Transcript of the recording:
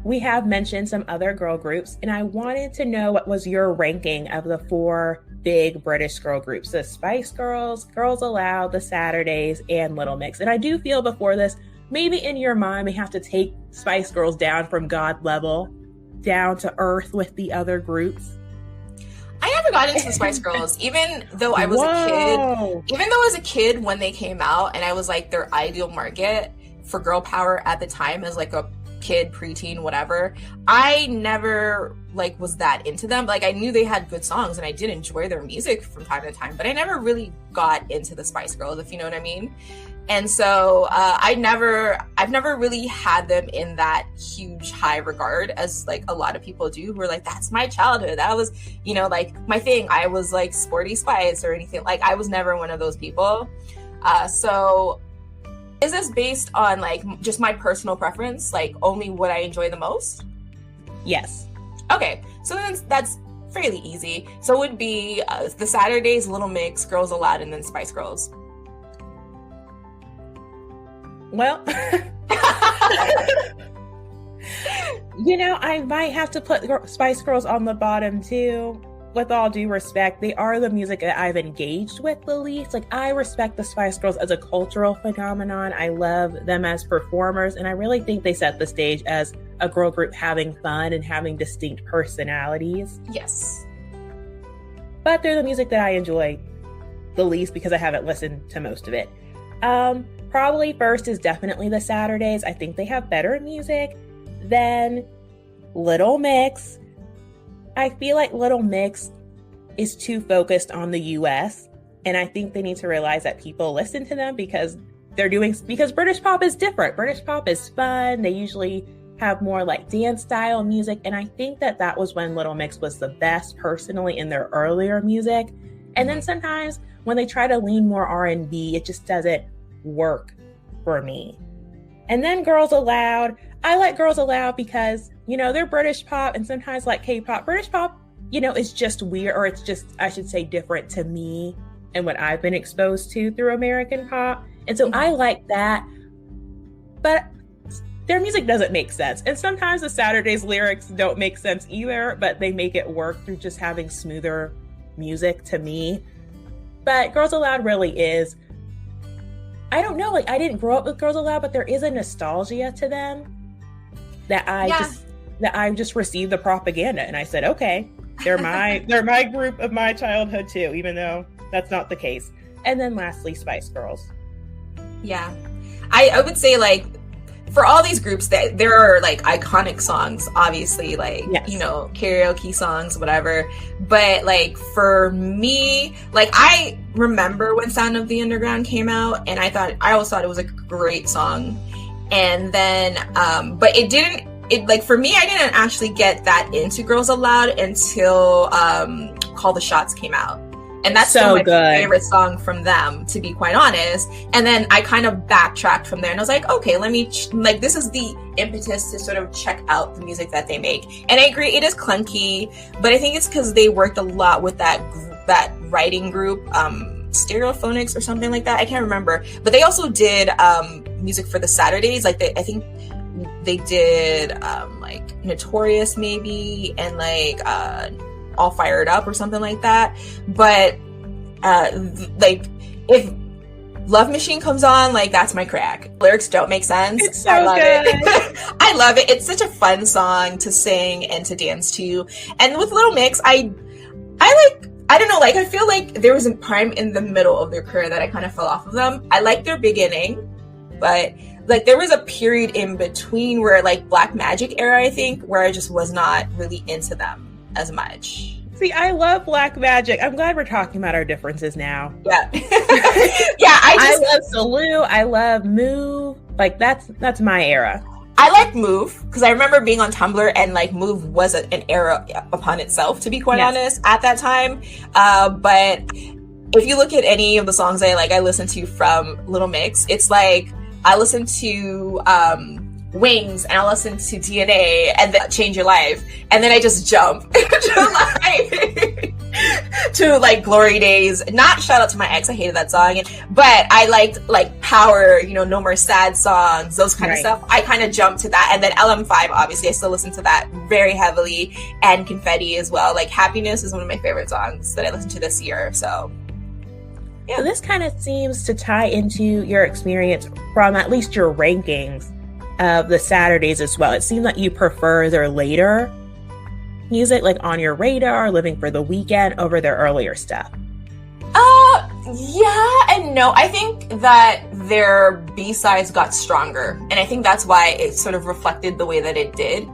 we have mentioned some other girl groups, and I wanted to know what was your ranking of the four big British girl groups: the Spice Girls, Girls Aloud, the Saturdays, and Little Mix. And I do feel before this, maybe in your mind, we have to take Spice Girls down from God level down to earth with the other groups. I never got into the Spice Girls, even though I was a kid. Even though I was a kid when they came out, and I was like their ideal market for girl power at the time as like a kid, preteen, whatever. I never like was that into them. Like I knew they had good songs, and I did enjoy their music from time to time, but I never really got into the Spice Girls, if you know what I mean. And so I've never really had them in that huge high regard as like a lot of people do, who are like, that's my childhood. That was, you know, like my thing. I was like Sporty Spice or anything. Like I was never one of those people. So is this based on like just my personal preference, like only what I enjoy the most? Yes. Okay, so then that's fairly easy. So it would be the Saturdays, Little Mix, Girls Aloud, and then Spice Girls. Well, you know, I might have to put Spice Girls on the bottom too. With all due respect, they are the music that I've engaged with the least. Like, I respect the Spice Girls as a cultural phenomenon. I love them as performers, and I really think they set the stage as a girl group having fun and having distinct personalities. Yes. But they're the music that I enjoy the least because I haven't listened to most of it. Probably first is definitely the Saturdays. I think they have better music than Little Mix. I feel like Little Mix is too focused on the US, and I think they need to realize that people listen to them because British pop is different. British pop is fun. They usually have more like dance style music, and I think that was when Little Mix was the best personally in their earlier music. And then sometimes when they try to lean more R&B, it just doesn't work for me. And then Girls Aloud. I like Girls Aloud because, you know, they're British pop, and sometimes like K-pop. British pop, you know, is just weird, or it's just, I should say, different to me and what I've been exposed to through American pop. And so I like that. But their music doesn't make sense. And sometimes the Saturdays lyrics don't make sense either, but they make it work through just having smoother music to me. But Girls Aloud really is, I don't know, like I didn't grow up with Girls Aloud, but there is a nostalgia to them that I just received the propaganda, and I said, okay, they're my group of my childhood too, even though that's not the case. And then lastly, Spice Girls. Yeah, I would say like for all these groups that there are like iconic songs, obviously, like, yes, you know, karaoke songs, whatever. But like for me, like I remember when Sound of the Underground came out, and I always thought it was a great song. And then, but like for me, I didn't actually get that into Girls Aloud until Call the Shots came out. And that's so still my good. Favorite song from them, to be quite honest. And then I kind of backtracked from there, and I was like, okay, let me this is the impetus to sort of check out the music that they make. And I agree, it is clunky, but I think it's because they worked a lot with that writing group, Stereophonics or something like that. I can't remember, but they also did music for the Saturdays. Like I think they did like Notorious maybe, and like All Fired Up or something like that. But like if Love Machine comes on, like that's my crack. Lyrics don't make sense. It's so I love good. it. I love it. It's such a fun song to sing and to dance to. And with Little Mix, I don't know, like I feel like there was a time in the middle of their career that I kind of fell off of them. I like their beginning, but like there was a period in between where like Black Magic era, I think, where I just was not really into them as much. See, I love Black Magic. I'm glad we're talking about our differences now. Yeah. Yeah, I love Salute. I love Move. Like that's my era. I like Move because I remember being on Tumblr, and like Move was an era upon itself, to be quite honest, at that time. But if you look at any of the songs I listen to from Little Mix, it's like I listen to Wings, and I'll listen to DNA, and then Change Your Life, and then I just jump to like Glory Days. Not Shout Out to My Ex, I hated that song, but I liked like Power, No More Sad Songs, those kind of stuff. I kind of jumped to that, and then LM5, obviously I still listen to that very heavily, and Confetti as well. Like Happiness is one of my favorite songs that I listened to this year, so yeah. So this kind of seems to tie into your experience from at least your rankings of the Saturdays as well. It seems like you prefer their later music, like On Your Radar, Living for the Weekend, over their earlier stuff. Yeah and no. I think that their B-sides got stronger, and I think that's why it sort of reflected the way that it did.